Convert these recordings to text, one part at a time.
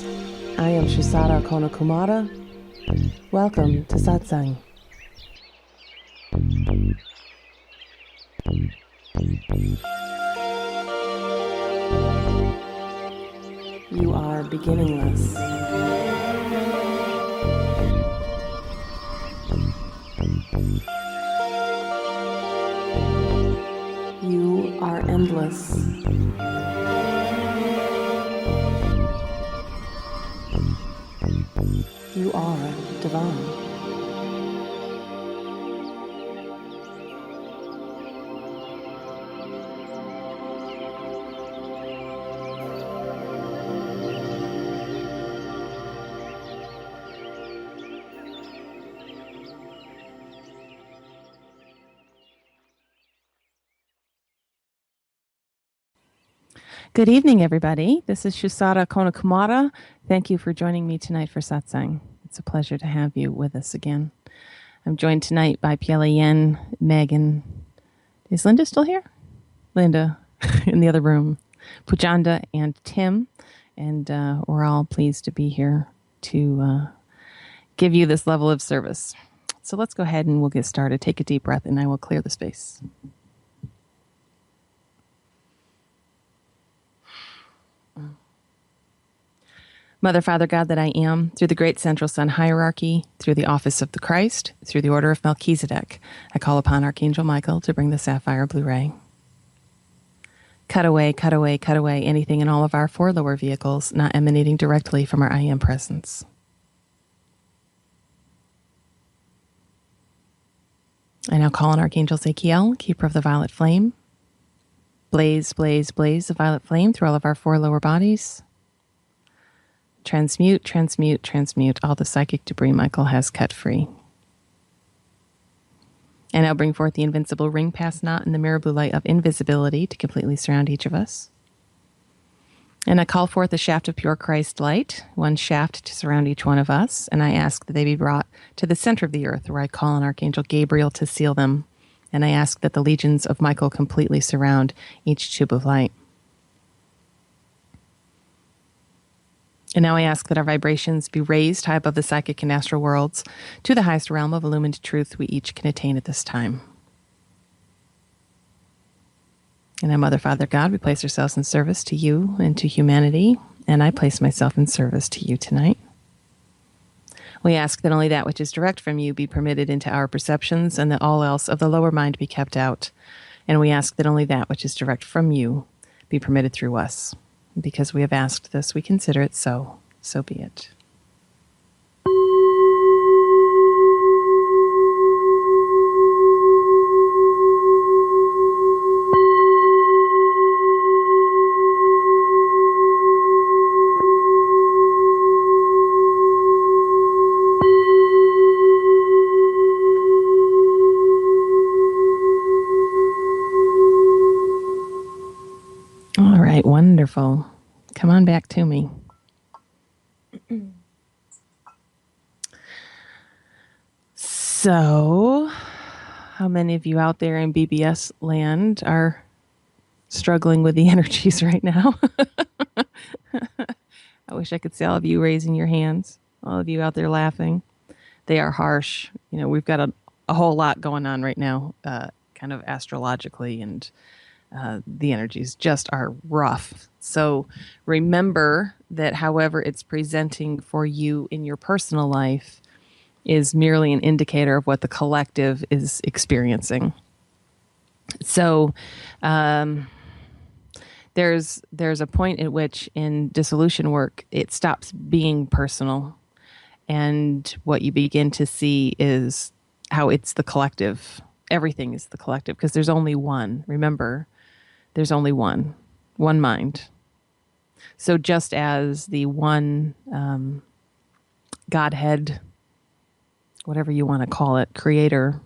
I am Shusara Kumara. Welcome to Satsang. You are beginningless. You are endless. You are divine. Good evening, everybody. This is Shusara Kumara. Thank you for joining me tonight for Satsang. It's a pleasure to have you with us again. I'm joined tonight by Piela Yen, Megan. Is Linda still here? Linda in the other room. Pujanda and Tim. And we're all pleased to be here to give you this level of service. So let's go ahead and we'll get started. Take a deep breath and I will clear the space. Mother, Father, God that I am, through the great central sun hierarchy, through the office of the Christ, through the order of Melchizedek, I call upon Archangel Michael to bring the sapphire blue ray. Cut away, cut away, cut away anything in all of our four lower vehicles not emanating directly from our I am presence. I now call on Archangel Zachiel, keeper of the violet flame. Blaze, blaze, blaze the violet flame through all of our four lower bodies. Transmute, transmute, transmute all the psychic debris Michael has cut free. And I'll bring forth the invincible ring pass knot in the mirror blue light of invisibility to completely surround each of us. And I call forth a shaft of pure Christ light, one shaft to surround each one of us, and I ask that they be brought to the center of the earth, where I call on Archangel Gabriel to seal them, and I ask that the legions of Michael completely surround each tube of light. And now I ask that our vibrations be raised high above the psychic and astral worlds to the highest realm of illumined truth we each can attain at this time. And now, Mother, Father, God, we place ourselves in service to you and to humanity, and I place myself in service to you tonight. We ask that only that which is direct from you be permitted into our perceptions, and that all else of the lower mind be kept out. And we ask that only that which is direct from you be permitted through us. Because we have asked this, we consider it so. So be it. All right, wonderful. Come on back to me. So, how many of you out there in BBS land are struggling with the energies right now? I wish I could see all of you raising your hands, all of you out there laughing. They are harsh. You know, we've got a whole lot going on right now, kind of astrologically, and the energies just are rough. So remember that however it's presenting for you in your personal life is merely an indicator of what the collective is experiencing. So there's a point at which in dissolution work, it stops being personal. And what you begin to see is how it's the collective. Everything is the collective because there's only one. Remember, there's only one mind. So just as the one Godhead, whatever you want to call it, creator,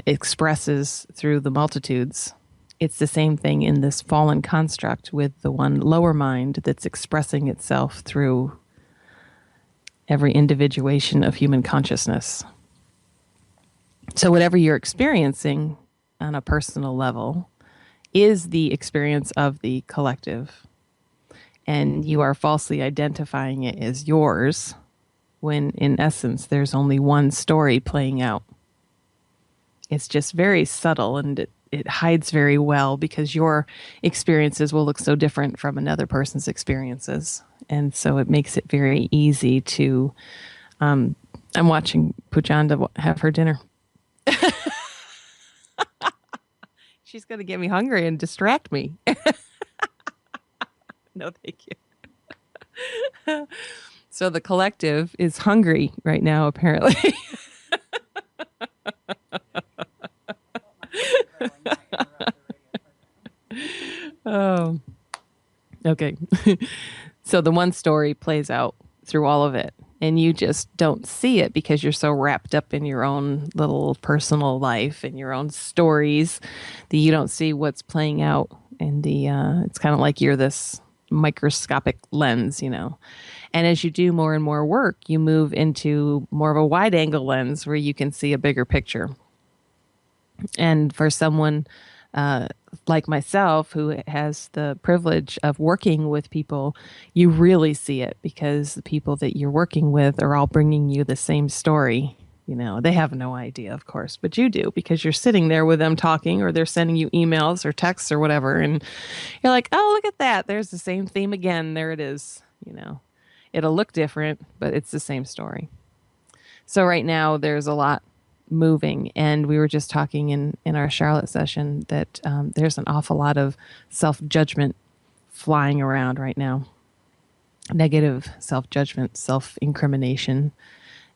expresses through the multitudes, it's the same thing in this fallen construct with the one lower mind that's expressing itself through every individuation of human consciousness. So whatever you're experiencing on a personal level is the experience of the collective. and you are falsely identifying it as yours, when in essence there's only one story playing out. It's just very subtle, and it hides very well because your experiences will look so different from another person's experiences. And so it makes it very easy to. I'm watching Pujanda have her dinner. She's going to get me hungry and distract me. No, thank you. So the collective is hungry right now, apparently. Oh, okay. So the one story plays out through all of it, and you just don't see it because you're so wrapped up in your own little personal life and your own stories that you don't see what's playing out. And it's kind of like you're this microscopic lens, And as you do more and more work, you move into more of a wide angle lens where you can see a bigger picture. And for someone like myself, who has the privilege of working with people, you really see it because the people that you're working with are all bringing you the same story. They have no idea, of course, but you do because you're sitting there with them talking, or they're sending you emails or texts or whatever. And you're like, oh, look at that. There's the same theme again. There it is. It'll look different, but it's the same story. So right now there's a lot moving, and we were just talking in our Charlotte session that there's an awful lot of self-judgment flying around right now. Negative self-judgment, self-incrimination.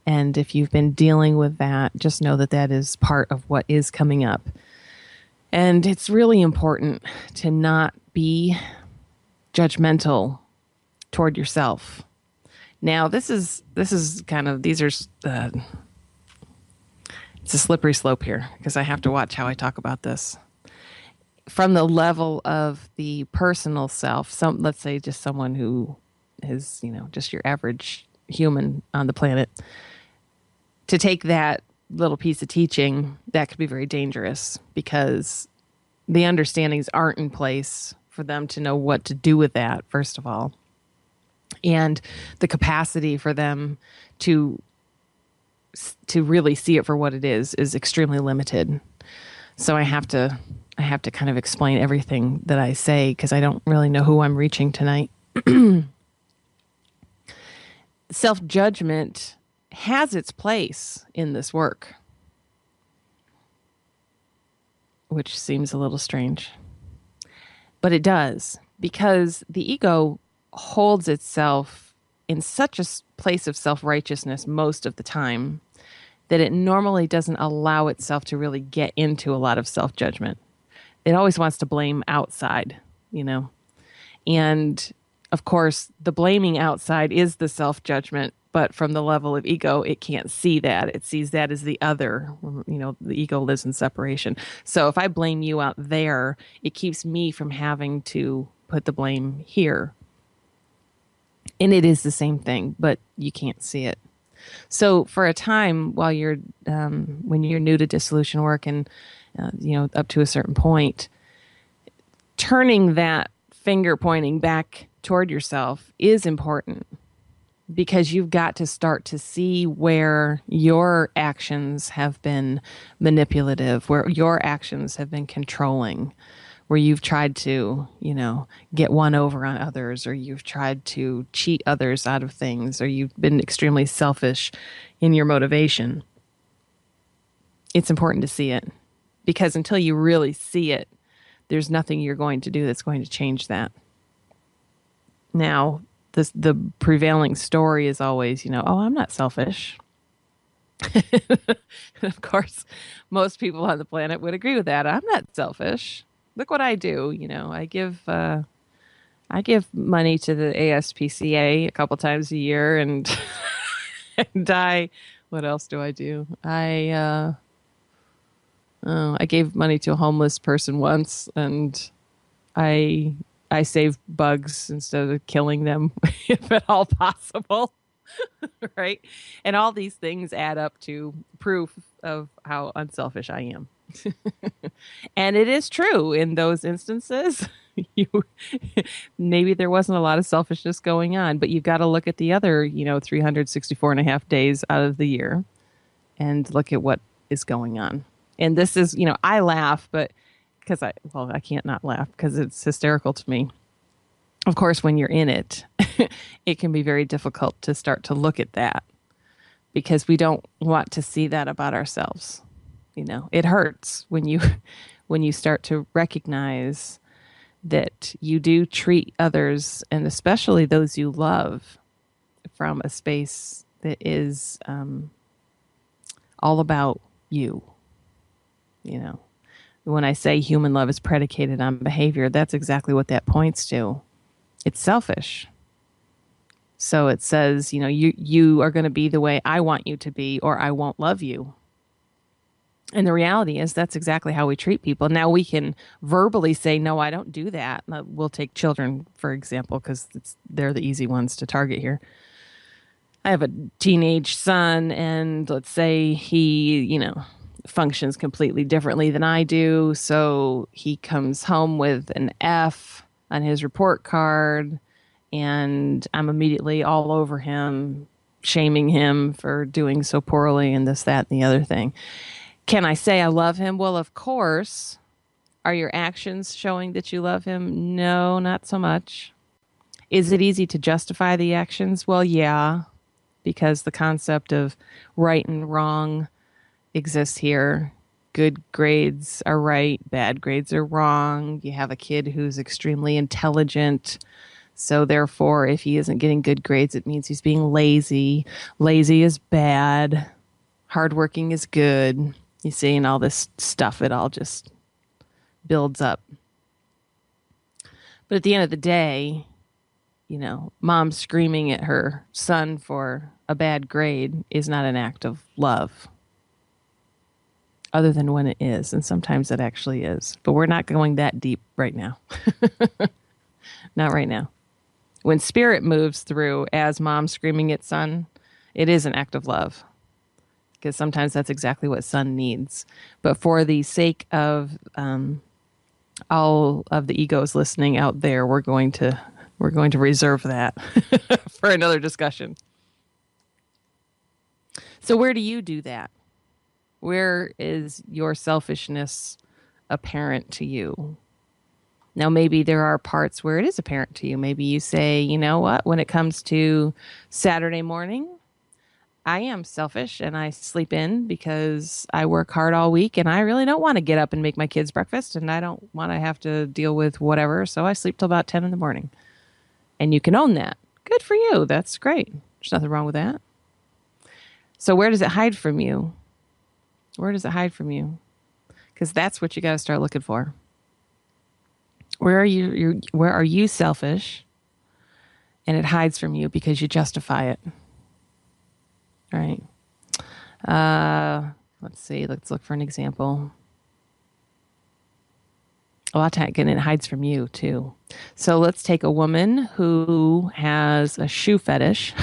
And if you've been dealing with that, just know that that is part of what is coming up. And it's really important to not be judgmental toward yourself. Now, this is kind of, these are, it's a slippery slope here because I have to watch how I talk about this. From the level of the personal self, let's say just someone who is, just your average human on the planet, to take that little piece of teaching, that could be very dangerous because the understandings aren't in place for them to know what to do with that, first of all. And the capacity for them to really see it for what it is extremely limited. So I have to kind of explain everything that I say because I don't really know who I'm reaching tonight. Self-judgment has its place in this work, which seems a little strange. But it does, because the ego holds itself in such a place of self-righteousness most of the time that it normally doesn't allow itself to really get into a lot of self-judgment. It always wants to blame outside, And of course, the blaming outside is the self-judgment, but from the level of ego, it can't see that. It sees that as the other. The ego lives in separation. So if I blame you out there, it keeps me from having to put the blame here. And it is the same thing, but you can't see it. So for a time, while you're when you're new to dissolution work and up to a certain point, turning that finger pointing back toward yourself is important, because you've got to start to see where your actions have been manipulative, where your actions have been controlling, where you've tried to, get one over on others, or you've tried to cheat others out of things, or you've been extremely selfish in your motivation. It's important to see it, because until you really see it, there's nothing you're going to do that's going to change that. Now, the prevailing story is always, oh, I'm not selfish. Of course, most people on the planet would agree with that. I'm not selfish. Look what I do. I give money to the ASPCA a couple times a year, and what else do I do? I gave money to a homeless person once, and I save bugs instead of killing them, if at all possible. Right? And all these things add up to proof of how unselfish I am. And it is true in those instances. you maybe there wasn't a lot of selfishness going on, but you've got to look at the other, 364 and a half days out of the year and look at what is going on. And this is, I laugh, but I can't not laugh because it's hysterical to me. Of course, when you're in it, it can be very difficult to start to look at that because we don't want to see that about ourselves. It hurts when you start to recognize that you do treat others, and especially those you love, from a space that is all about you. When I say human love is predicated on behavior, that's exactly what that points to. It's selfish. So it says, you are going to be the way I want you to be, or I won't love you. And the reality is that's exactly how we treat people. Now we can verbally say, no, I don't do that. We'll take children, for example, because they're the easy ones to target here. I have a teenage son, and let's say he, functions completely differently than I do. So he comes home with an F on his report card, and I'm immediately all over him, shaming him for doing so poorly and this, that, and the other thing. Can I say I love him? Well, of course. Are your actions showing that you love him? No, not so much. Is it easy to justify the actions? Well, yeah, because the concept of right and wrong exists here. Good grades are right, bad grades are wrong. You have a kid who's extremely intelligent. So therefore, if he isn't getting good grades, it means he's being lazy. Lazy is bad. Hardworking is good. You see, and all this stuff, it all just builds up. But at the end of the day, mom screaming at her son for a bad grade is not an act of love, other than when it is. And sometimes it actually is. But we're not going that deep right now. Not right now. When spirit moves through as mom screaming at son, it is an act of love. Because sometimes that's exactly what son needs. But for the sake of all of the egos listening out there, we're going to reserve that for another discussion. So where do you do that? Where is your selfishness apparent to you? Now, maybe there are parts where it is apparent to you. Maybe you say, you know what, when it comes to Saturday morning, I am selfish and I sleep in because I work hard all week and I really don't want to get up and make my kids breakfast and I don't want to have to deal with whatever. So I sleep till about 10 in the morning. And you can own that. Good for you. That's great. There's nothing wrong with that. So where does it hide from you? Where does it hide from you? Because that's what you got to start looking for. Where are you selfish and it hides from you because you justify it? Right. Let's see. Let's look for an example. A lot of times, again, it hides from you too. So let's take a woman who has a shoe fetish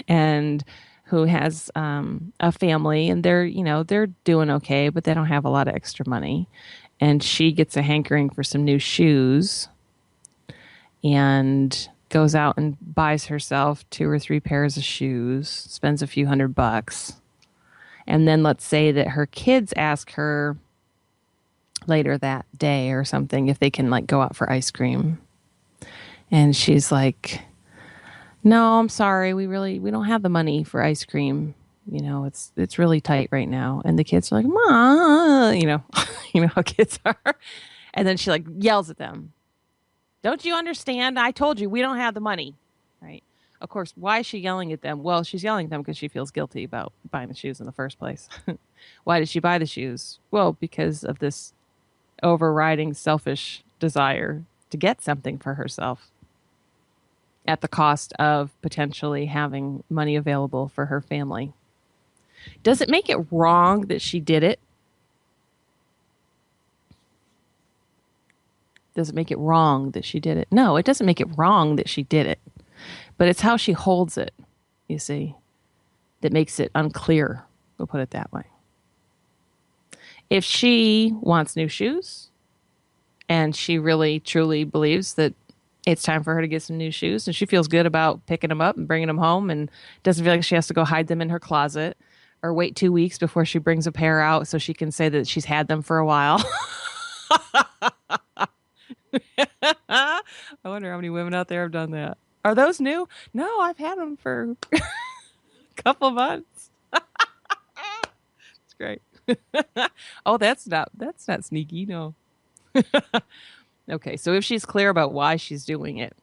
and who has a family, and they're doing okay, but they don't have a lot of extra money. And she gets a hankering for some new shoes and goes out and buys herself 2 or 3 pairs of shoes, spends a few $100. And then let's say that her kids ask her later that day or something if they can go out for ice cream. And she's like, no, I'm sorry. We don't have the money for ice cream. It's really tight right now. And the kids are like, Mom, you know how kids are. And then she yells at them. Don't you understand? I told you we don't have the money, right? Of course, why is she yelling at them? Well, she's yelling at them because she feels guilty about buying the shoes in the first place. Why did she buy the shoes? Well, because of this overriding selfish desire to get something for herself at the cost of potentially having money available for her family. Does it make it wrong that she did it? Does it make it wrong that she did it? No, it doesn't make it wrong that she did it. But it's how she holds it, you see, that makes it unclear. We'll put it that way. If she wants new shoes And she really, truly believes that it's time for her to get some new shoes. And she feels good about picking them up and bringing them home and doesn't feel like she has to go hide them in her closet or wait 2 weeks before she brings a pair out so she can say that she's had them for a while. I wonder how many women out there have done that. Are those new? No, I've had them for a couple months. It's great. Oh, that's not sneaky, no. Okay, so if she's clear about why she's doing it,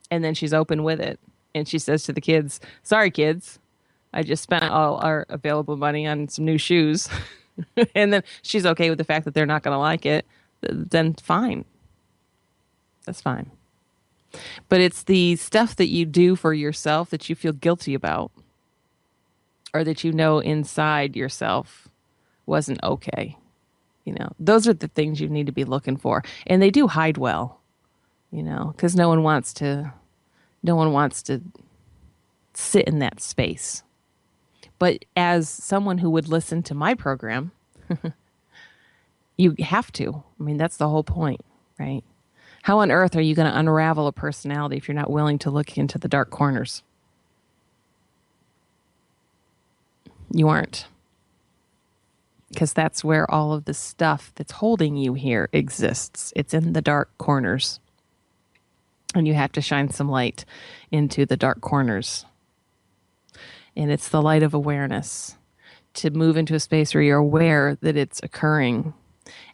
and then she's open with it, and she says to the kids, "Sorry, kids, I just spent all our available money on some new shoes," and then she's okay with the fact that they're not going to like it, then fine. That's fine. But it's the stuff that you do for yourself that you feel guilty about, or that you know inside yourself wasn't okay. Those are the things you need to be looking for. And they do hide well, because no one wants to sit in that space. But as someone who would listen to my program, you have to. I mean, that's the whole point, right? How on earth are you going to unravel a personality if you're not willing to look into the dark corners? You aren't. Because that's where all of the stuff that's holding you here exists. It's in the dark corners. And you have to shine some light into the dark corners. And it's the light of awareness to move into a space where you're aware that it's occurring.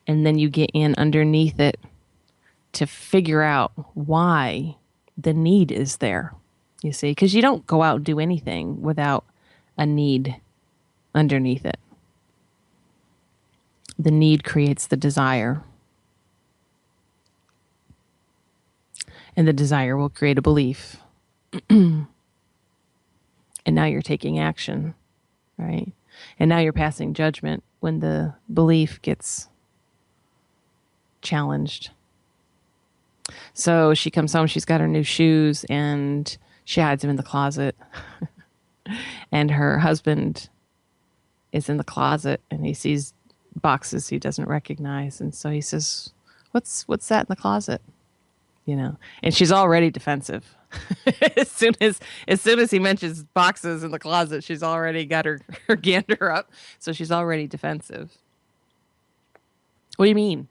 And then you get in underneath it to figure out why the need is there. You see, because you don't go out and do anything without a need underneath it. The need creates the desire. And the desire will create a belief. And now you're taking action, right? And now you're passing judgment when the belief gets challenged. So she comes home, she's got her new shoes, and she hides them in the closet. And her husband is in the closet, and he sees boxes he doesn't recognize. And so he says, what's that in the closet? And she's already defensive. as soon as he mentions boxes in the closet, she's already got her gander up. So she's already defensive. What do you mean?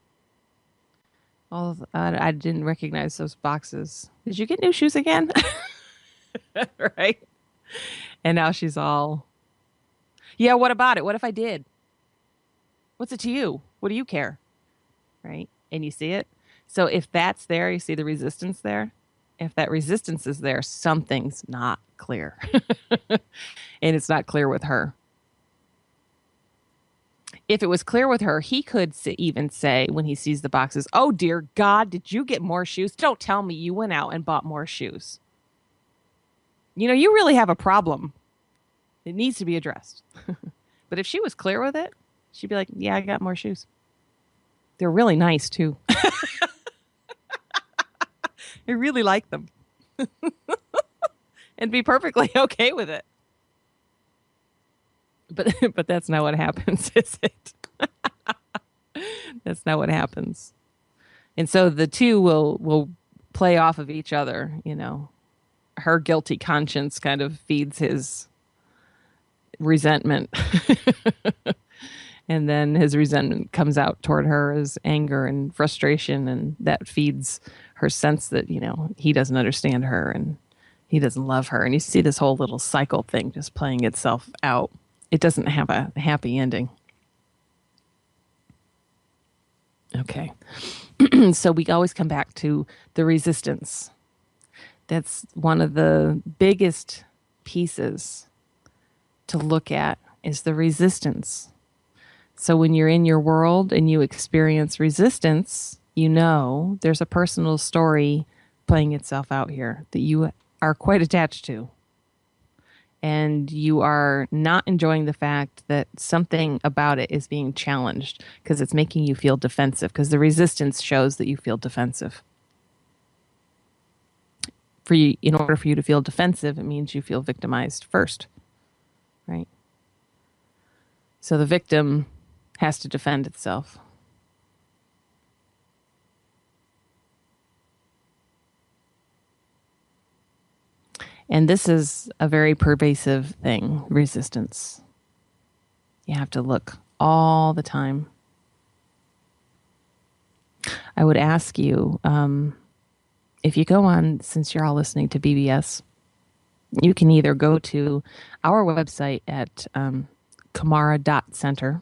I didn't recognize those boxes. Did you get new shoes again? Right? And now she's all, yeah, what about it? What if I did? What's it to you? What do you care? Right? And you see it. So if that's there, you see the resistance there. If that resistance is there, something's not clear. And it's not clear with her. If it was clear with her, he could even say when he sees the boxes, "Oh, dear God, did you get more shoes? Don't tell me you went out and bought more shoes. You really have a problem. It needs to be addressed." But if she was clear with it, she'd be like, "Yeah, I got more shoes. They're really nice, too. I really like them." And be perfectly okay with it. But that's not what happens, is it? That's not what happens. And so the two will play off of each other, Her guilty conscience kind of feeds his resentment. And then his resentment comes out toward her as anger and frustration, and that feeds her sense that, he doesn't understand her and he doesn't love her. And you see this whole little cycle thing just playing itself out. It doesn't have a happy ending. Okay. So we always come back to the resistance. That's one of the biggest pieces to look at, is the resistance. So when you're in your world and you experience resistance, there's a personal story playing itself out here that you are quite attached to. And you are not enjoying the fact that something about it is being challenged because it's making you feel defensive, because the resistance shows that you feel defensive. In order for you to feel defensive, it means you feel victimized first, right? So the victim has to defend itself. And this is a very pervasive thing, resistance. You have to look all the time. I would ask you, if you go on, since you're all listening to BBS, you can either go to our website at Kumara.center,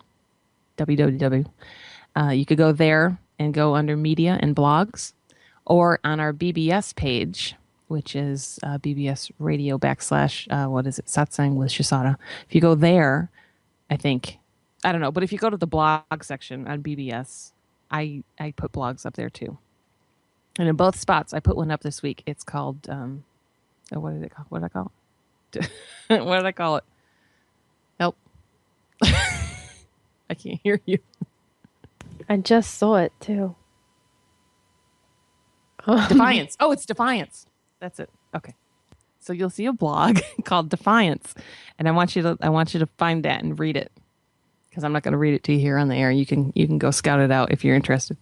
www. You could go there and go under media and blogs, or on our BBS page, which is BBS radio / Satsang with Shusara. If you go there, I don't know, but if you go to the blog section on BBS, I put blogs up there too. And in both spots, I put one up this week. It's called, what is it called? What did I call it? What did I call it? Help. I can't hear you. I just saw it too. Defiance. Oh, it's Defiance. That's it. Okay. So you'll see a blog called Defiance, and I want you to find that and read it, because I'm not going to read it to you here on the air. You can go scout it out if you're interested.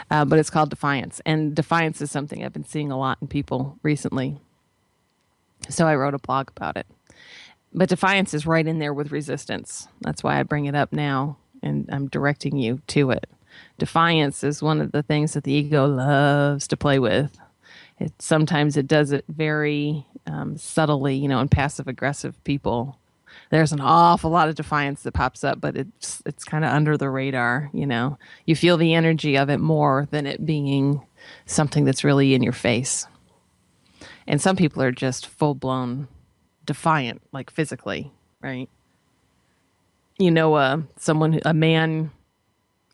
But it's called Defiance, and defiance is something I've been seeing a lot in people recently. So I wrote a blog about it. But defiance is right in there with resistance. That's why I bring it up now, and I'm directing you to it. Defiance is one of the things that the ego loves to play with. Sometimes it does it very subtly, in passive-aggressive people. There's an awful lot of defiance that pops up, but it's kind of under the radar, You feel the energy of it more than it being something that's really in your face. And some people are just full-blown defiant, like physically, right? A man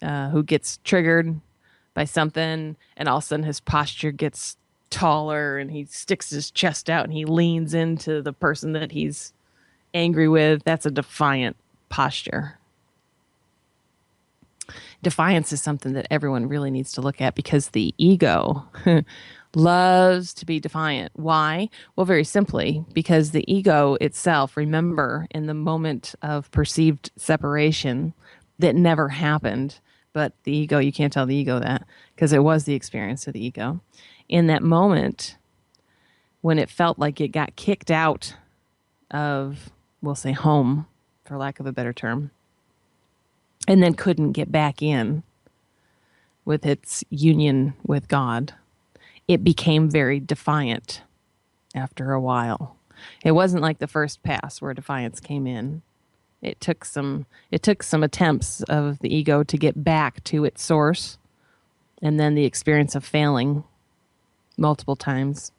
who gets triggered by something, and all of a sudden his posture gets taller, and he sticks his chest out and he leans into the person that he's angry with. That's a defiant posture. Defiance is something that everyone really needs to look at, because the ego loves to be defiant. Why? Well, very simply, because the ego itself, remember, in the moment of perceived separation that never happened, but the ego, you can't tell the ego that, because it was the experience of the ego. In that moment, when it felt like it got kicked out of, we'll say, home, for lack of a better term, and then couldn't get back in with its union with God, it became very defiant after a while. It wasn't like the first pass where defiance came in. It took some attempts of the ego to get back to its source, and then the experience of failing multiple times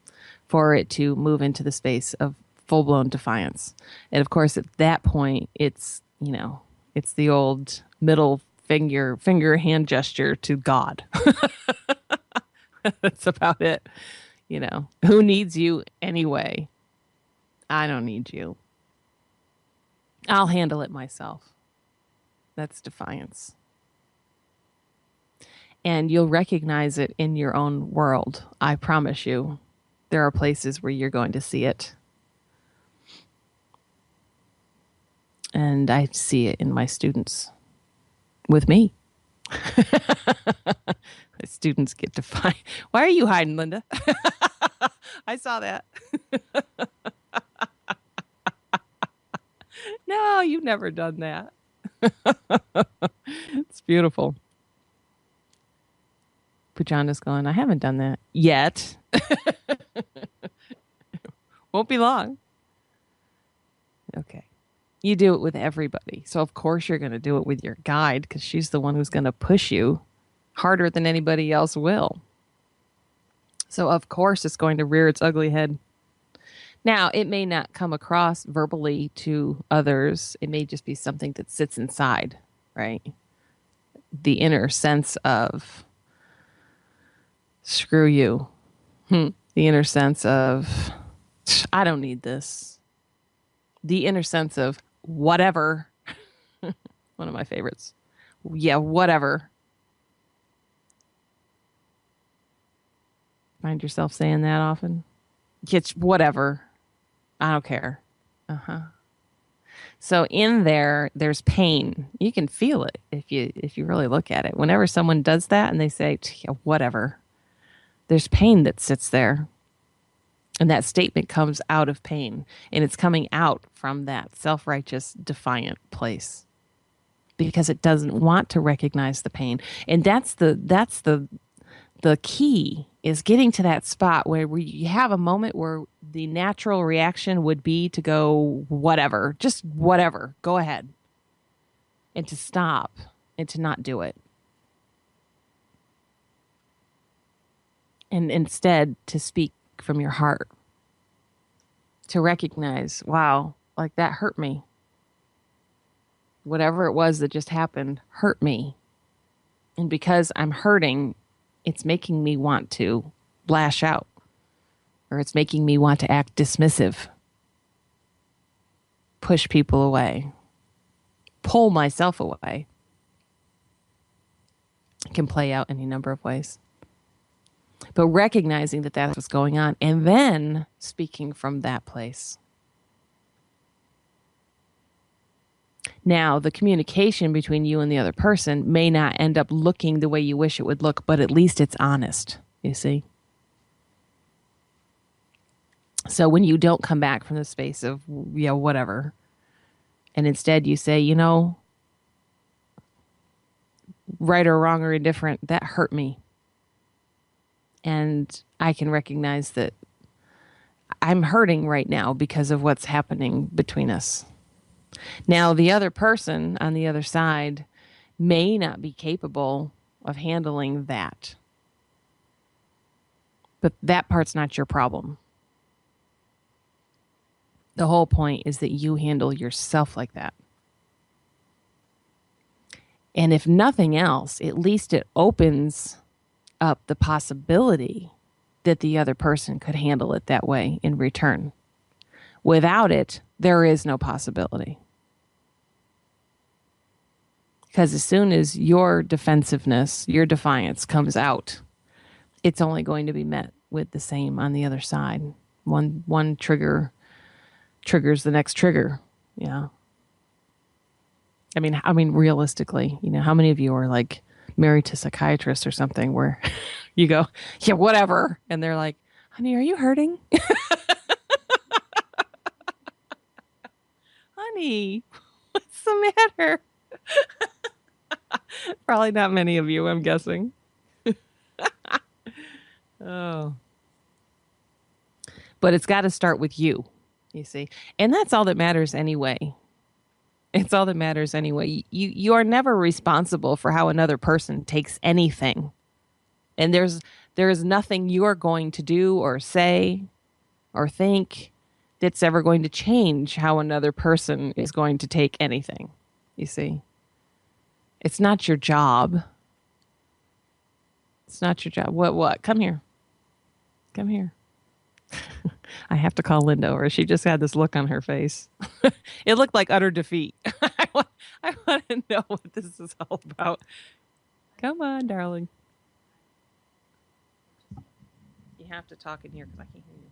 for it to move into the space of full-blown defiance. And of course, at that point, it's the old middle finger hand gesture to God. That's about it. Who needs you anyway? I don't need you. I'll handle it myself. That's defiance. And you'll recognize it in your own world. I promise you, there are places where you're going to see it. And I see it in my students. With me. My students get defiant. Why are you hiding, Linda? I saw that. No, you've never done that. It's beautiful. Pujana's going, I haven't done that yet. Won't be long. Okay. You do it with everybody. So, of course, you're going to do it with your guide, because she's the one who's going to push you harder than anybody else will. So, of course, it's going to rear its ugly head. Now, it may not come across verbally to others. It may just be something that sits inside, right? The inner sense of, screw you. The inner sense of, I don't need this. The inner sense of, whatever. One of my favorites. Yeah, whatever. Find yourself saying that often? It's whatever. I don't care. So in there's pain. You can feel it if you really look at it. Whenever someone does that and they say, yeah, whatever, there's pain that sits there. And that statement comes out of pain, and it's coming out from that self-righteous, defiant place because it doesn't want to recognize the pain. And that's the key, is getting to that spot where you have a moment where the natural reaction would be to go, whatever, just whatever, go ahead, and to stop and to not do it. And instead to speak from your heart, to recognize, wow, like that hurt me. Whatever it was that just happened hurt me. And because I'm hurting, it's making me want to lash out, or it's making me want to act dismissive, push people away, pull myself away. It can play out any number of ways. But recognizing that that's what's going on, and then speaking from that place. Now, the communication between you and the other person may not end up looking the way you wish it would look, but at least it's honest, you see? So when you don't come back from the space of, yeah, whatever, and instead you say, you know, right or wrong or indifferent, that hurt me. And I can recognize that I'm hurting right now because of what's happening between us. Now, the other person on the other side may not be capable of handling that. But that part's not your problem. The whole point is that you handle yourself like that. And if nothing else, at least it opens up the possibility that the other person could handle it that way in return. Without it, there is no possibility. Because as soon as your defensiveness, your defiance comes out, it's only going to be met with the same on the other side. One trigger triggers the next trigger. Yeah. I mean, realistically, you know, how many of you are like married to a psychiatrist or something where you go, yeah, whatever. And they're like, honey, are you hurting? Honey, what's the matter? Probably not many of you, I'm guessing. Oh. But it's got to start with you see. And that's all that matters anyway. It's all that matters anyway. You are never responsible for how another person takes anything. And there is nothing you're going to do or say or think that's ever going to change how another person is going to take anything. You see? It's not your job. It's not your job. What? Come here. Come here. I have to call Linda over. She just had this look on her face. It looked like utter defeat. I want to know what this is all about. Come on, darling. You have to talk in here because I can't hear you.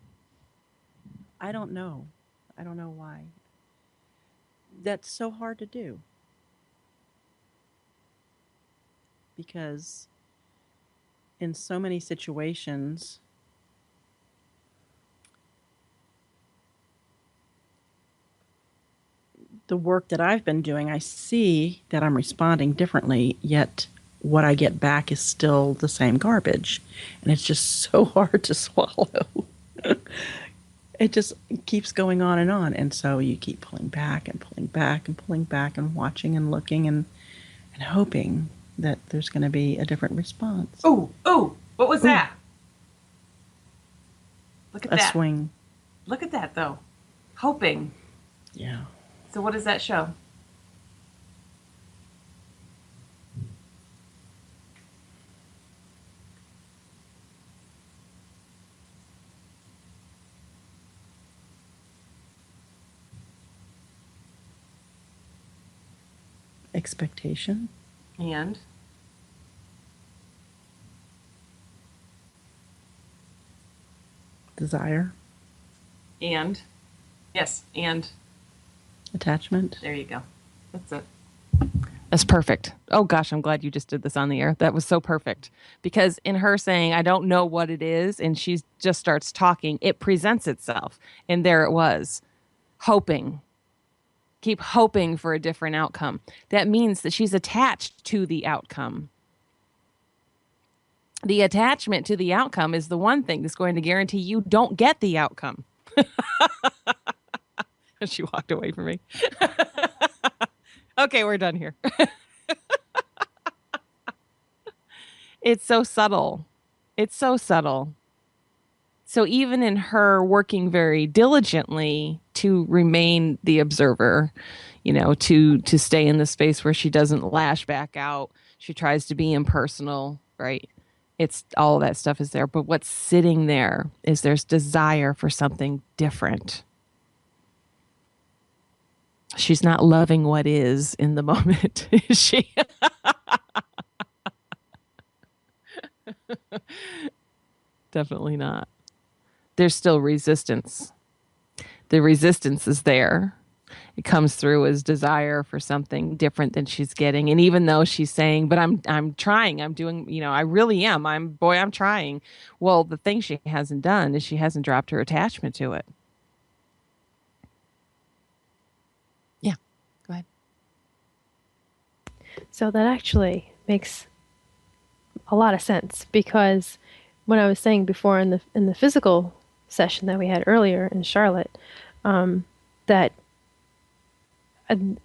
I don't know. I don't know why. That's so hard to do. Because in so many situations, the work that I've been doing, I see that I'm responding differently, yet what I get back is still the same garbage. And it's just so hard to swallow. It just keeps going on. And so you keep pulling back and pulling back and pulling back and watching and looking and hoping that there's going to be a different response. Oh, what was that? Look at that. A swing. Look at that, though. Hoping. Yeah. So what does that show? Expectation. And? Desire. And? Yes, and. Attachment. There you go. That's it. That's perfect. Oh gosh, I'm glad you just did this on the air. That was so perfect. Because in her saying, I don't know what it is, and she just starts talking, it presents itself. And there it was, hoping. Keep hoping for a different outcome. That means that she's attached to the outcome. The attachment to the outcome is the one thing that's going to guarantee you don't get the outcome. She walked away from me. Okay, we're done here. It's so subtle. It's so subtle. So even in her working very diligently to remain the observer, to stay in the space where she doesn't lash back out, she tries to be impersonal, right? It's all of that stuff is there. But what's sitting there is there's desire for something different. She's not loving what is in the moment, is she? Definitely not. There's still resistance. The resistance is there. It comes through as desire for something different than she's getting. And even though she's saying, but I'm trying, I'm doing, I really am. I'm trying. Well, the thing she hasn't done is she hasn't dropped her attachment to it. Yeah. Go ahead. So that actually makes a lot of sense, because when I was saying before in the physical session that we had earlier in Charlotte, that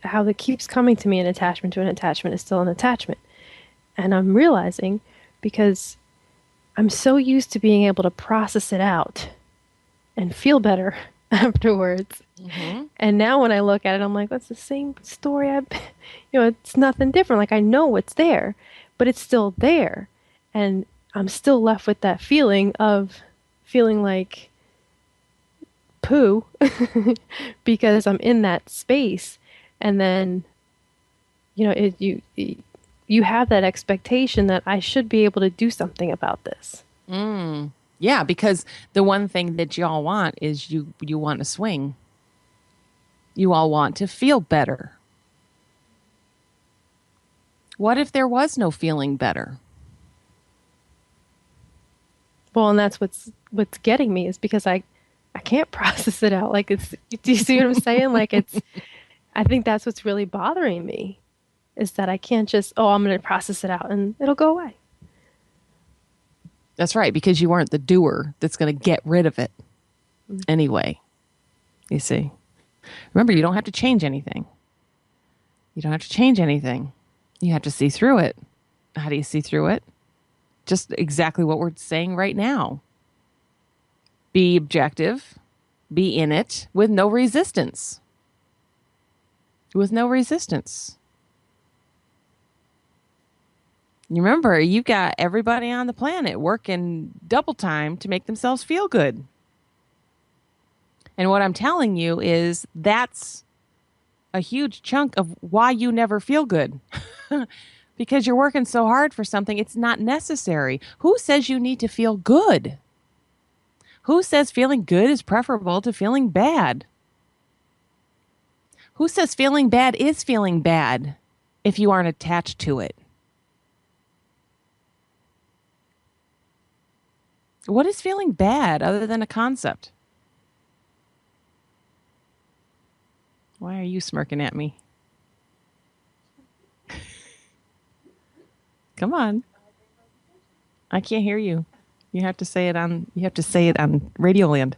how it keeps coming to me, an attachment to an attachment is still an attachment. And I'm realizing, because I'm so used to being able to process it out and feel better afterwards. Mm-hmm. And now when I look at it, I'm like, that's the same story. It's nothing different. Like, I know it's there, but it's still there. And I'm still left with that feeling of feeling like poo because I'm in that space. And then, you have that expectation that I should be able to do something about this. Yeah, because the one thing that y'all want is you want to swing. You all want to feel better. What if there was no feeling better? Well, and that's what's getting me, is because I can't process it out. Like, do you see what I'm saying? Like, I think that's what's really bothering me, is that I can't just, I'm going to process it out and it'll go away. That's right, because you aren't the doer that's going to get rid of it anyway. You see? Remember, you don't have to change anything. You don't have to change anything. You have to see through it. How do you see through it? Just exactly what we're saying right now. Be objective. Be in it with no resistance. With no resistance. You remember, you've got everybody on the planet working double time to make themselves feel good. And what I'm telling you is that's a huge chunk of why you never feel good. Because you're working so hard for something, it's not necessary. Who says you need to feel good? Who says feeling good is preferable to feeling bad? Who says feeling bad is feeling bad if you aren't attached to it? What is feeling bad other than a concept? Why are you smirking at me? Come on. I can't hear you. You have to say it on Radio Land.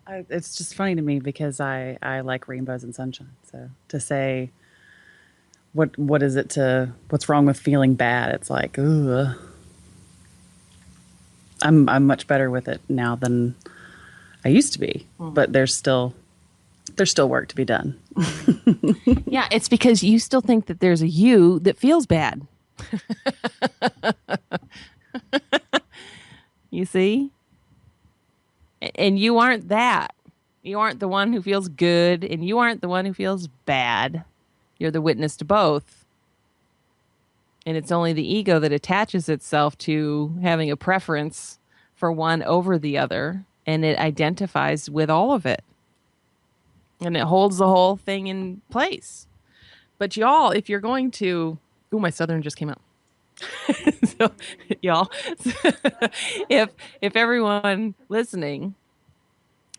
It's just funny to me because I like rainbows and sunshine. So to say what is it to what's wrong with feeling bad? It's like, ooh. I'm much better with it now than I used to be, but there's still work to be done. Yeah, it's because you still think that there's a you that feels bad. You see? And you aren't that. You aren't the one who feels good, and you aren't the one who feels bad. You're the witness to both. And it's only the ego that attaches itself to having a preference for one over the other, and it identifies with all of it. And it holds the whole thing in place. But y'all, if you're going to, ooh, my Southern just came out. So, y'all, if everyone listening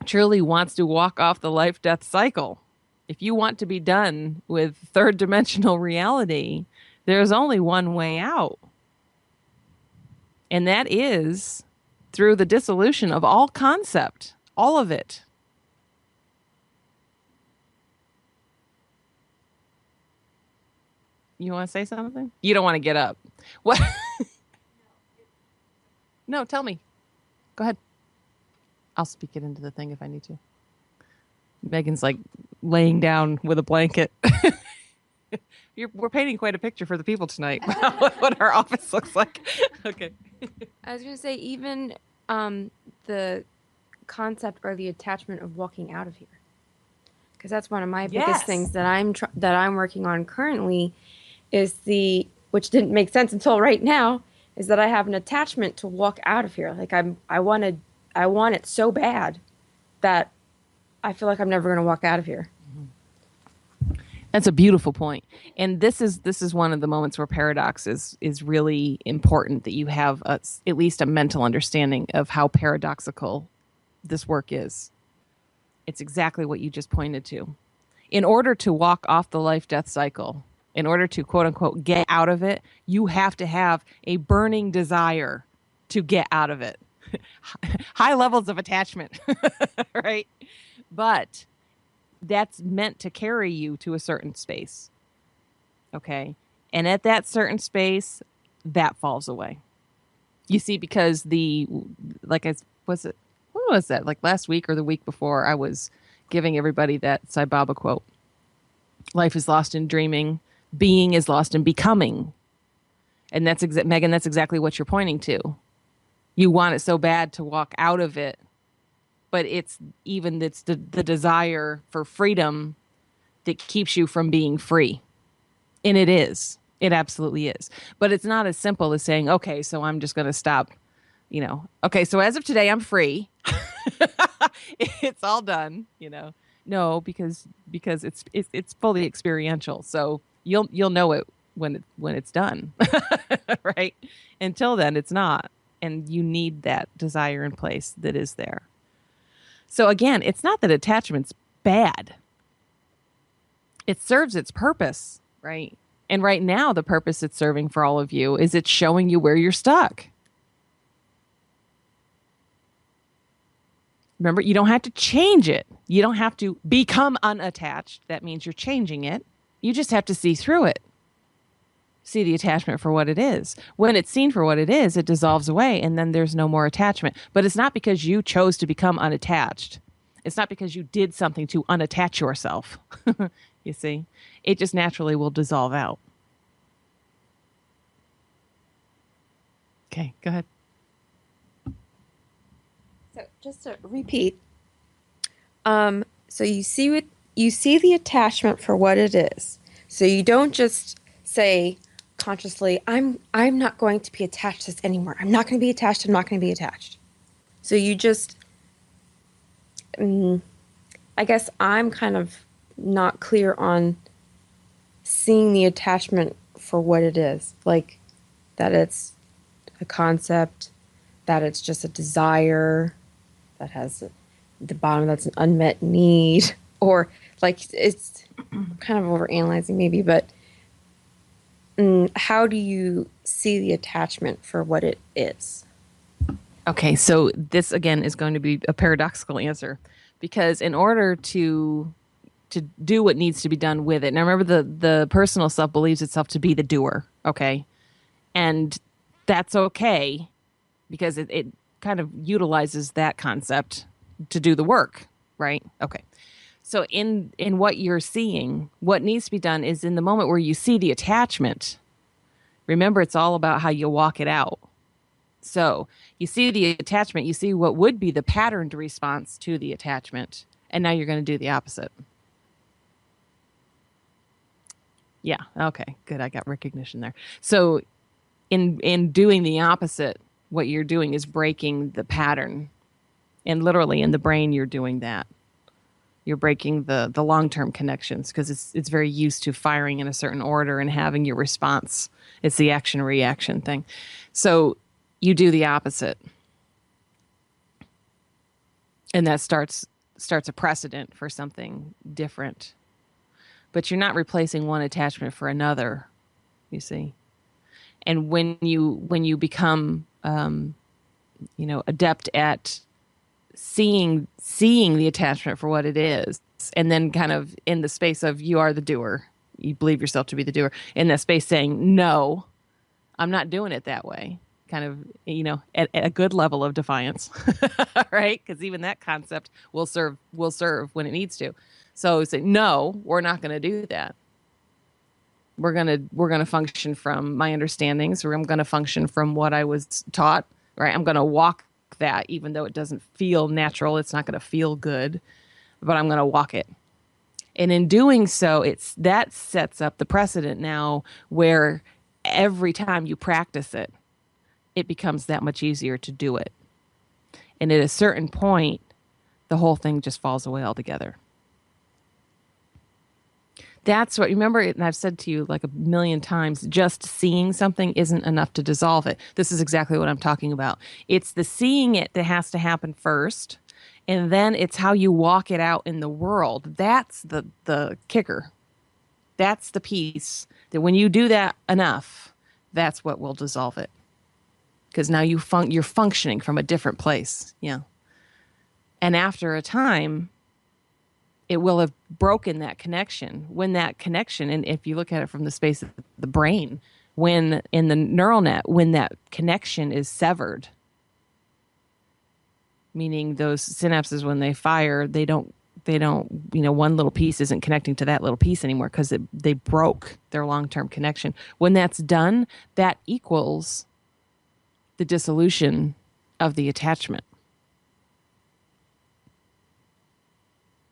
truly wants to walk off the life-death cycle, if you want to be done with third dimensional reality, there's only one way out. And that is through the dissolution of all concept, all of it. You want to say something? You don't want to get up. What? No, tell me. Go ahead. I'll speak it into the thing if I need to. Megan's like laying down with a blanket. We're painting quite a picture for the people tonight. What our office looks like. Okay. I was going to say, even the concept or the attachment of walking out of here, because that's one of my biggest things that I'm working on currently, is which didn't make sense until right now, is that I have an attachment to walk out of here. Like I want it so bad that I feel like I'm never going to walk out of here. That's a beautiful point. And this is one of the moments where paradox is really important, that you have at least a mental understanding of how paradoxical this work is. It's exactly what you just pointed to. In order to walk off the life-death cycle, in order to quote unquote get out of it, you have to have a burning desire to get out of it. High levels of attachment, right? But that's meant to carry you to a certain space. Okay. And at that certain space, that falls away. You see, because what was that? Like last week or the week before, I was giving everybody that Sai Baba quote. Life is lost in dreaming. Being is lost in becoming. And that's Megan, that's exactly what you're pointing to. You want it so bad to walk out of it, but it's the desire for freedom that keeps you from being free. And it is. It absolutely is. But it's not as simple as saying, okay, so I'm just going to stop, okay, so as of today, I'm free. It's all done, No, because it's fully experiential. So you'll know it when it's done, right? Until then, it's not. And you need that desire in place that is there. So again, it's not that attachment's bad. It serves its purpose, right? And right now, the purpose it's serving for all of you is it's showing you where you're stuck. Remember, you don't have to change it. You don't have to become unattached. That means you're changing it. You just have to see through it. See the attachment for what it is. When it's seen for what it is, it dissolves away, and then there's no more attachment. But it's not because you chose to become unattached. It's not because you did something to unattach yourself. You see? It just naturally will dissolve out. Okay, go ahead. So just to repeat, so you see the attachment for what it is. So you don't just say consciously, I'm not going to be attached to this anymore. I'm not going to be attached. I'm not going to be attached. So you just, I guess I'm kind of not clear on seeing the attachment for what it is, like that it's a concept, that it's just a desire that has the bottom that's an unmet need, or like it's kind of overanalyzing maybe, but how do you see the attachment for what it is? Okay, so this again is going to be a paradoxical answer, because in order to do what needs to be done with it, now remember the personal self believes itself to be the doer, okay? And that's okay, because it kind of utilizes that concept to do the work, right? Okay. So in what you're seeing, what needs to be done is in the moment where you see the attachment, remember it's all about how you walk it out. So you see the attachment, you see what would be the patterned response to the attachment, and now you're going to do the opposite. Yeah, okay, good. I got recognition there. So in doing the opposite, what you're doing is breaking the pattern. And literally in the brain, you're doing that. You're breaking the long-term connections because it's very used to firing in a certain order and having your response. It's the action reaction thing. So you do the opposite. And that starts a precedent for something different. But you're not replacing one attachment for another, you see. And when you become adept at seeing the attachment for what it is, and then kind of in the space of you are the doer, you believe yourself to be the doer, in that space saying, no, I'm not doing it that way, kind of, at a good level of defiance, right? Because even that concept will serve when it needs to. So say, no, we're not going to do that. We're gonna function from my understandings, or I'm gonna function from what I was taught, right? I'm gonna walk that, even though it doesn't feel natural. It's not gonna feel good, but I'm gonna walk it. And in doing so, that sets up the precedent now where every time you practice it, it becomes that much easier to do it. And at a certain point, the whole thing just falls away altogether. That's what, remember, and I've said to you like a million times, just seeing something isn't enough to dissolve it. This is exactly what I'm talking about. It's the seeing it that has to happen first, and then it's how you walk it out in the world. That's the kicker. That's the piece that when you do that enough, that's what will dissolve it. Because now you're functioning from a different place. Yeah. And after a time, it will have broken that connection. When that connection, and if you look at it from the space of the brain, when in the neural net, when that connection is severed, meaning those synapses, when they fire, they don't, one little piece isn't connecting to that little piece anymore because they broke their long-term connection. When that's done, that equals the dissolution of the attachment.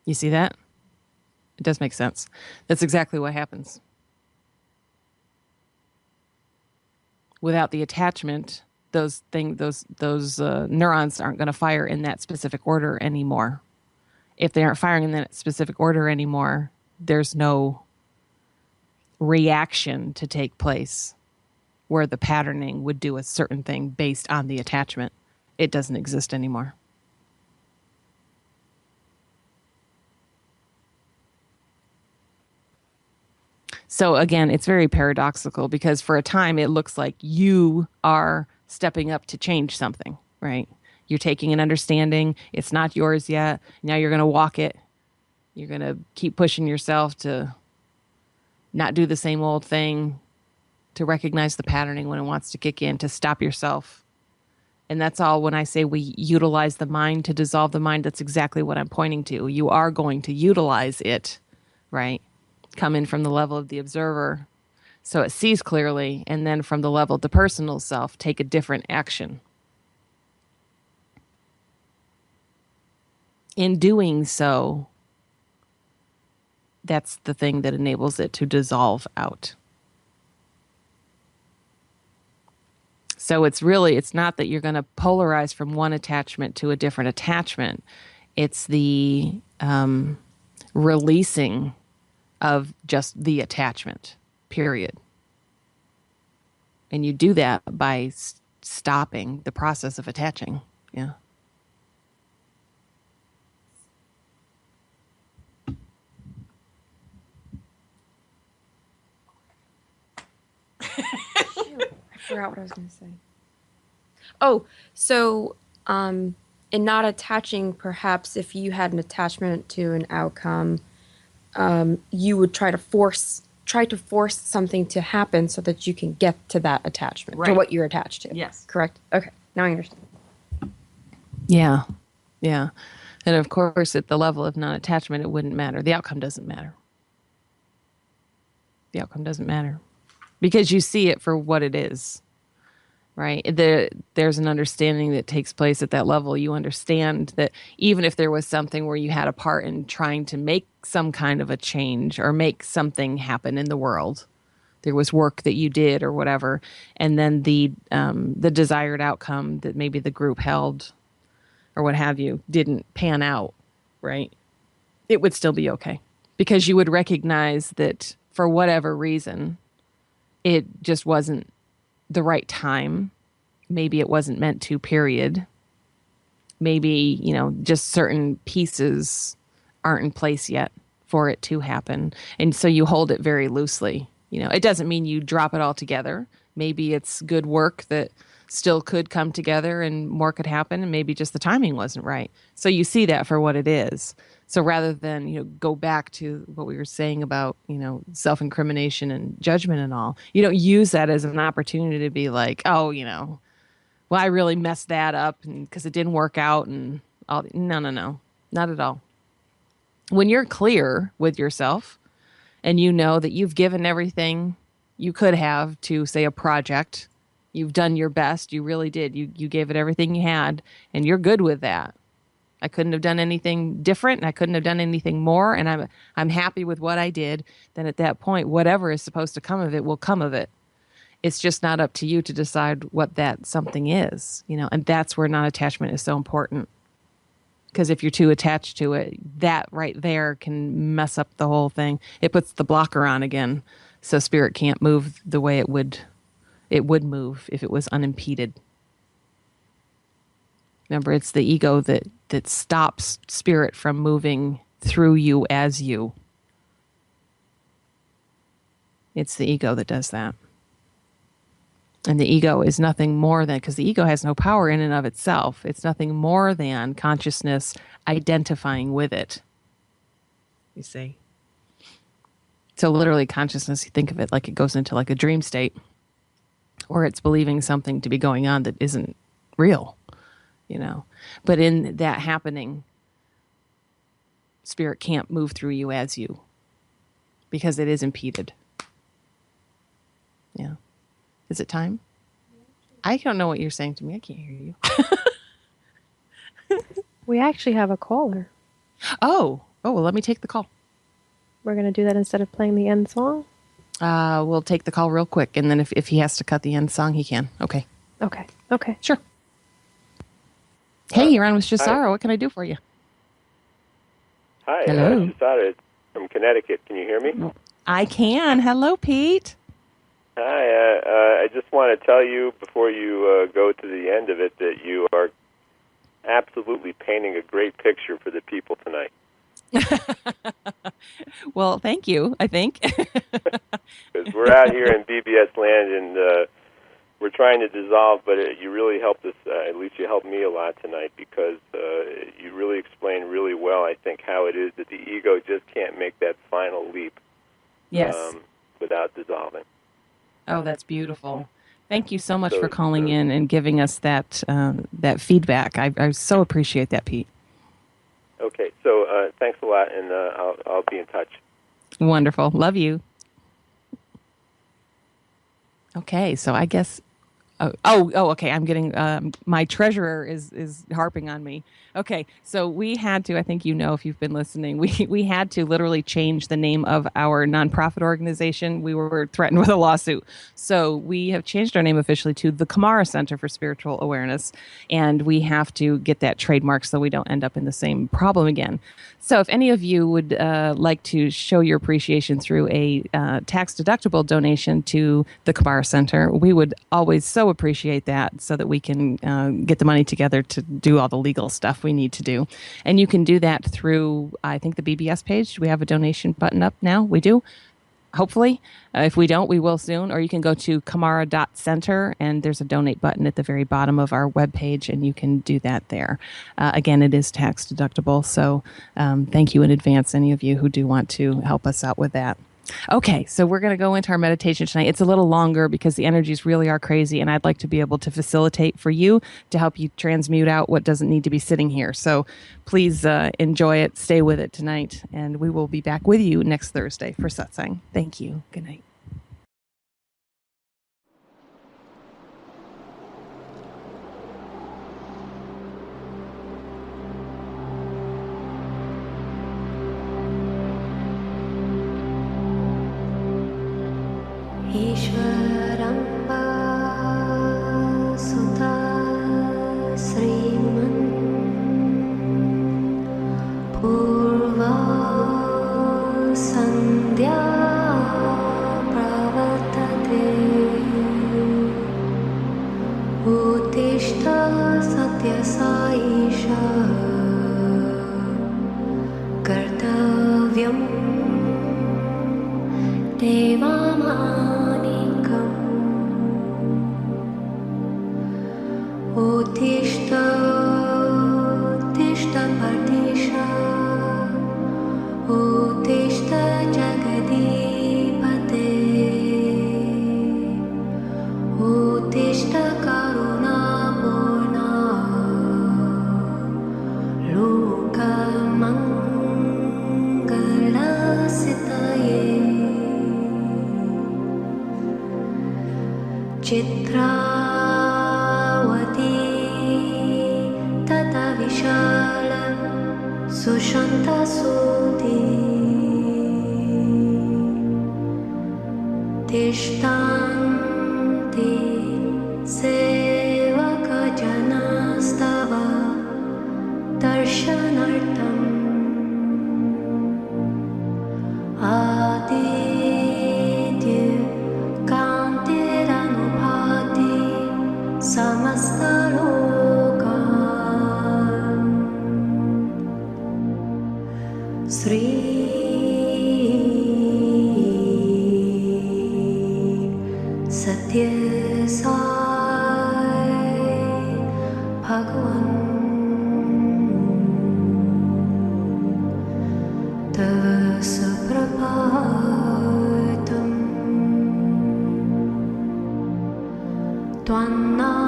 You see that? It does make sense. That's exactly what happens. Without the attachment, those neurons aren't going to fire in that specific order anymore. If they aren't firing in that specific order anymore, there's no reaction to take place where the patterning would do a certain thing based on the attachment. It doesn't exist anymore. So again, it's very paradoxical because for a time it looks like you are stepping up to change something, right? You're taking an understanding. It's not yours yet. Now you're going to walk it. You're going to keep pushing yourself to not do the same old thing, to recognize the patterning when it wants to kick in, to stop yourself. And that's all. When I say we utilize the mind to dissolve the mind, that's exactly what I'm pointing to. You are going to utilize it, right? Come in from the level of the observer so it sees clearly, and then from the level of the personal self, take a different action. In doing so, that's the thing that enables it to dissolve out. So it's not that you're going to polarize from one attachment to a different attachment. It's the releasing of just the attachment, period. And you do that by stopping the process of attaching. Yeah. Shoot, I forgot what I was going to say. Oh, so in not attaching, perhaps if you had an attachment to an outcome, you would try to force something to happen so that you can get to that attachment, to what you're attached to. Yes. Correct? Okay. Now I understand. Yeah. Yeah. And of course, at the level of non-attachment, it wouldn't matter. The outcome doesn't matter. The outcome doesn't matter because you see it for what it is, right? There's an understanding that takes place at that level. You understand that even if there was something where you had a part in trying to make some kind of a change or make something happen in the world, there was work that you did or whatever, and then the desired outcome that maybe the group held or what have you didn't pan out, right? it would still be okay, because you would recognize that for whatever reason, it just wasn't the right time. Maybe it wasn't meant to, period. Maybe, just certain pieces aren't in place yet for it to happen. And so you hold it very loosely. It doesn't mean you drop it all together. Maybe it's good work that still could come together and more could happen, and maybe just the timing wasn't right. So you see that for what it is. So rather than, go back to what we were saying about, self-incrimination and judgment and all, you don't use that as an opportunity to be like, oh, well, I really messed that up because it didn't work out and all. No, not at all. When you're clear with yourself and you know that you've given everything you could have to, say, a project, you've done your best, you really did. You gave it everything you had, and you're good with that. I couldn't have done anything different, and I couldn't have done anything more, and I'm happy with what I did. Then at that point, whatever is supposed to come of it will come of it. It's just not up to you to decide what that something is, and that's where non-attachment is so important. Because if you're too attached to it, that right there can mess up the whole thing. It puts the blocker on again, so spirit can't move the way it would move if it was unimpeded. Remember, it's the ego that stops spirit from moving through you as you. It's the ego that does that. And the ego is nothing more than, because the ego has no power in and of itself, it's nothing more than consciousness identifying with it. You see? So literally consciousness, you think of it like it goes into like a dream state, or it's believing something to be going on that isn't real, But in that happening, spirit can't move through you as you, because it is impeded. Yeah. Is it time? I don't know what you're saying to me. I can't hear you. We actually have a caller. Oh, well, let me take the call. We're going to do that instead of playing the end song? We'll take the call real quick, and then if he has to cut the end song, he can. Okay. Okay. Sure. Hey, you're on with Shusara. What can I do for you? Hi, Hello. Shusara from Connecticut. Can you hear me? I can. Hello, Pete. Hi, I just want to tell you before you go to the end of it that you are absolutely painting a great picture for the people tonight. Well, thank you, I think. Because we're out here in BBS land and we're trying to dissolve, but you really helped us, at least you helped me a lot tonight, because you really explained really well, I think, how it is that the ego just can't make that final leap without dissolving. Oh, that's beautiful. Thank you so much for calling in and giving us that feedback. I so appreciate that, Pete. Okay, so thanks a lot, and I'll be in touch. Wonderful. Love you. Okay, so I guess... okay. I'm getting... my treasurer is harping on me. Okay, so we had to, I think if you've been listening, we had to literally change the name of our nonprofit organization. We were threatened with a lawsuit. So we have changed our name officially to the Kumara Center for Spiritual Awareness, and we have to get that trademark so we don't end up in the same problem again. So if any of you would like to show your appreciation through a tax-deductible donation to the Kumara Center, we would always so appreciate that, so that we can get the money together to do all the legal stuff we need to do. And you can do that through, I think, the BBS page. Do we have a donation button up now? We do, hopefully. If we don't, we will soon. Or you can go to kumara.center, and there's a donate button at the very bottom of our webpage, and you can do that there. Again, it is tax deductible, so thank you in advance, any of you who do want to help us out with that. Okay, so we're going to go into our meditation tonight. It's a little longer because the energies really are crazy, and I'd like to be able to facilitate for you to help you transmute out what doesn't need to be sitting here. So please enjoy it, stay with it tonight, and we will be back with you next Thursday for Satsang. Thank you. Good night. ईश्वरम्बा सुता श्रीमन् पूर्वा दिव्यं देवामानिकम् उत्तिष्ठ उत्तिष्ठ पर्दिश उत्तिष्ठ जगदीपते उत्तिष्ठ करुणापूर्णा लोकमङ्गलसितये चित्रावती तथा विशाल सुशान्तसूति तिष्ठन्ति सेवकजनस्तव दर्शनार्थम् आदित्य कान्तिरनुभाति समस्तलोकान् श्री सत्य साई भगवान तव सुप्रभातम्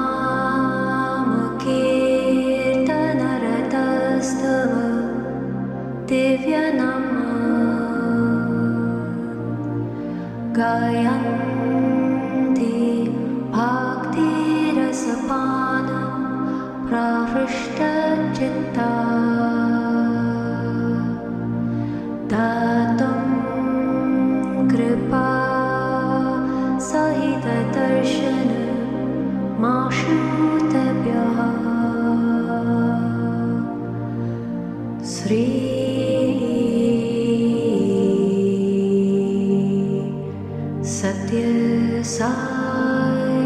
त्वन्नाम कीर्तनरतस्तव दिव्यनामा गायन्ति भक्तिरसपान प्रहृष्टचित्ता दातुं कृपा सहित दर्शन माशुतभ्यः श्री सत्य साई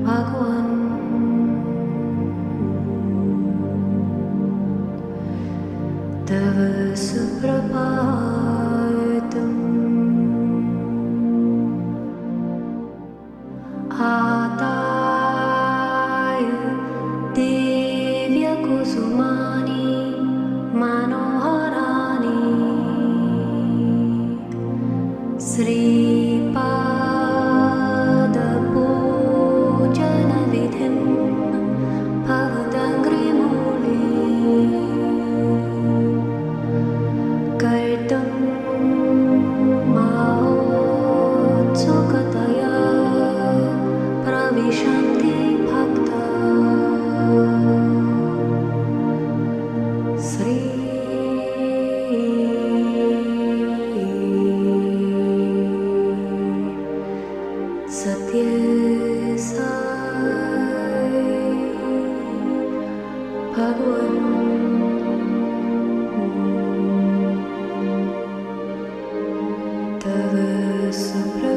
भगवान तव सुप्रभातम् आदाय दिव्यकुसुमानि मनोहराणि श्रीपादपूजनविधिं भवदङ्घ्रिमूले कर्तुं महोत्सुकतया प्रविशन्ति भक्ता श्री सत्य साई भगवान तव सुप्रभातम्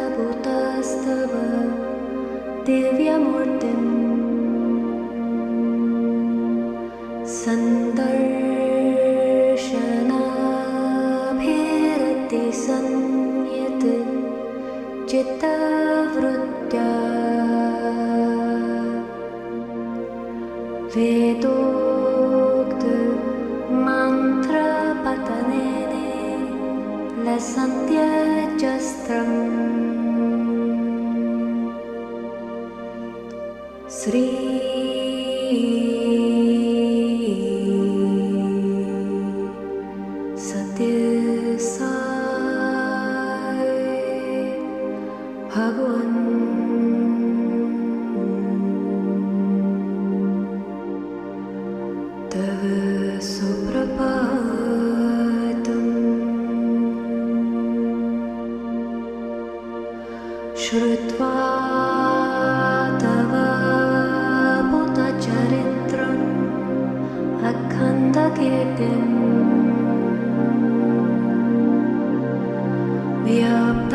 देशान्तरागतभूतस्तव दिव्यमूर्तिम् सन्दर्शनाभिरतिसंयत चित्तवृत्त्या वेदोक्त मन्त्रपठनेन लसन्त्यजस्त्रम् श्री सत्य साई भगवान तव सुप्रभातम् श्रुत्वा तव भूतचरित्रम् अखण्डकीर्तिम् व्याप्य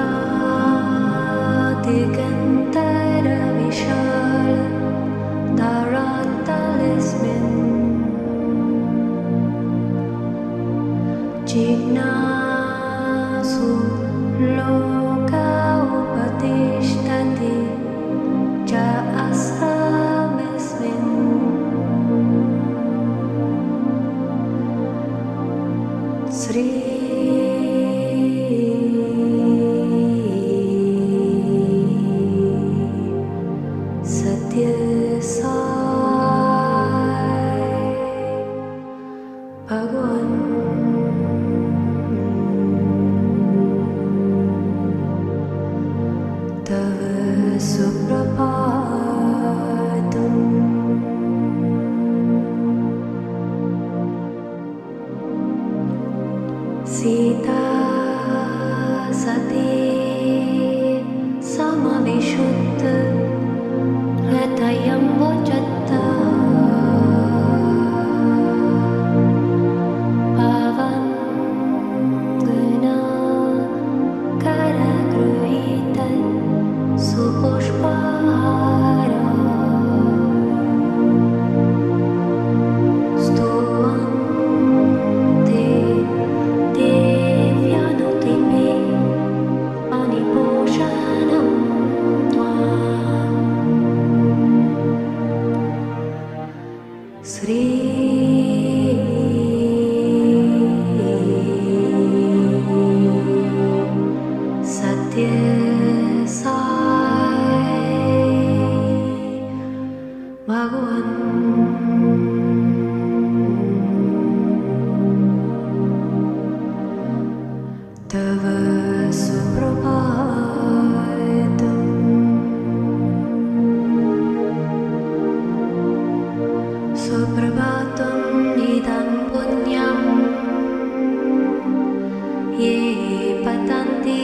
सति समविशुद्ध हृदयं वचत् पावनं करगृहीतं सुपुष्पहार स्तुवन्ते देव्यानुतिमे अनिपोषणं त्वाम् श्री सत्य साई भगवान तव सुप्रभातम् सुप्रभातम् इदं पुण्यं ये पतन्ति